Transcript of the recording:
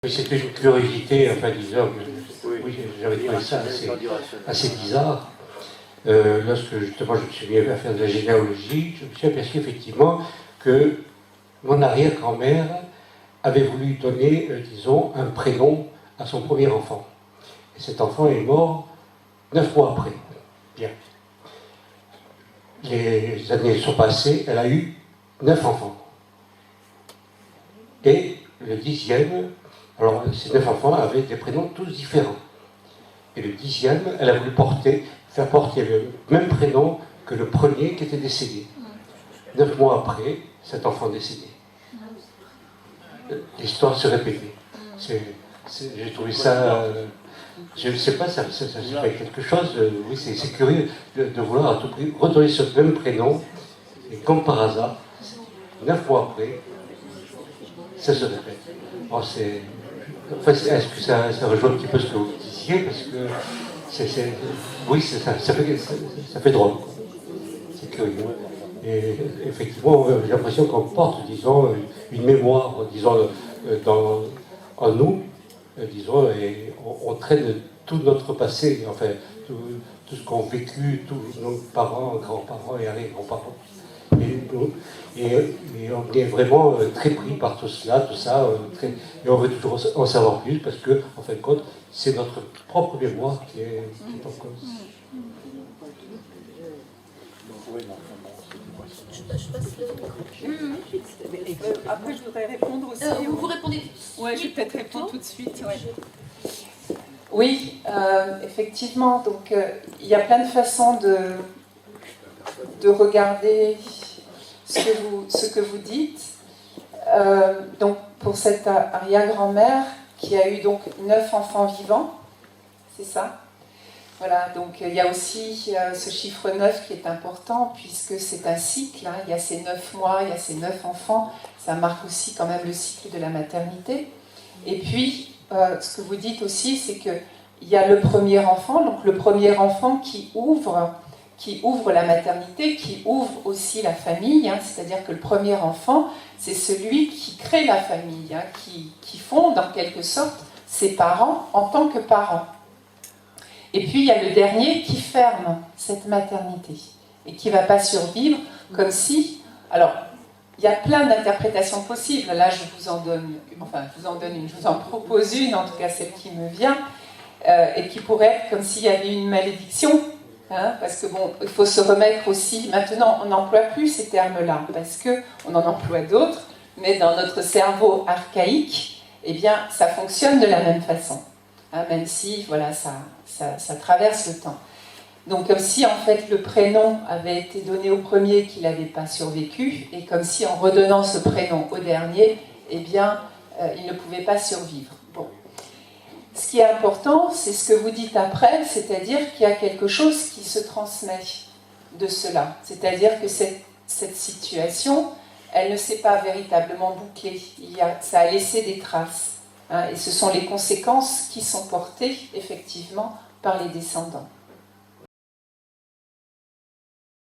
C'était une curiosité, enfin disons, oui, j'avais trouvé ça assez bizarre. Lorsque justement je me suis mis à faire de la généalogie, je me suis aperçu effectivement que mon arrière-grand-mère avait voulu donner, disons, un prénom à son premier enfant. Et cet enfant est mort 9 mois après. Bien. Les années sont passées, elle a eu 9 enfants. Et le 10e, alors ces 9 enfants avaient des prénoms tous différents. Et le 10e, elle a voulu faire porter le même prénom que le premier qui était décédé. 9 mois après, cet enfant décédé. L'histoire se répétait. J'ai trouvé ça... je ne sais pas, ça fait quelque chose... oui, c'est curieux de vouloir à tout prix redonner ce même prénom. Et comme par hasard, 9 mois après, ça se répète. Bon, est-ce que ça rejoint un petit peu ce que vous disiez? Parce que oui, ça fait drôle. C'est curieux. Et effectivement, j'ai l'impression qu'on porte, disons, une mémoire, disons, en nous, disons, et on traîne tout notre passé, enfin, tout ce qu'ont vécu tous nos parents, grands-parents et arrière-grands-parents. Et on est vraiment très pris par tout cela, tout ça, et on veut toujours en savoir plus parce que, en fin de compte, c'est notre propre mémoire qui est en cause. Je passe le... Après, je voudrais répondre aussi. Vous répondez. Ouais, je vais peut-être répondre tout de suite. Ouais. Oui, effectivement. Donc, il y a plein de façons de regarder ce que vous dites. Donc, pour cette arrière-grand-mère qui a eu donc 9 enfants vivants, c'est ça? Voilà, donc il y a aussi ce chiffre 9 qui est important puisque c'est un cycle, hein. Il y a ces 9 mois, il y a ces 9 enfants, ça marque aussi quand même le cycle de la maternité. Et puis, ce que vous dites aussi, c'est qu'il y a le premier enfant, donc le premier enfant qui ouvre la maternité, qui ouvre aussi la famille, hein. C'est-à-dire que le premier enfant, c'est celui qui crée la famille, hein, qui fonde en quelque sorte ses parents en tant que parents. Et puis il y a le dernier qui ferme cette maternité et qui ne va pas survivre comme si... Alors, il y a plein d'interprétations possibles. Là, je vous en propose une, en tout cas celle qui me vient, et qui pourrait être comme s'il y avait une malédiction. Hein, parce que bon, il faut se remettre aussi... Maintenant, on n'emploie plus ces termes-là, parce qu'on en emploie d'autres, mais dans notre cerveau archaïque, eh bien, ça fonctionne de la même façon. Hein, même si, voilà, ça traverse le temps. Donc, comme si, en fait, le prénom avait été donné au premier qui n'avait pas survécu, et comme si, en redonnant ce prénom au dernier, eh bien, il ne pouvait pas survivre. Bon. Ce qui est important, c'est ce que vous dites après, c'est-à-dire qu'il y a quelque chose qui se transmet de cela. C'est-à-dire que cette situation, elle ne s'est pas véritablement bouclée. Ça a laissé des traces. Hein, et ce sont les conséquences qui sont portées, effectivement, par les descendants.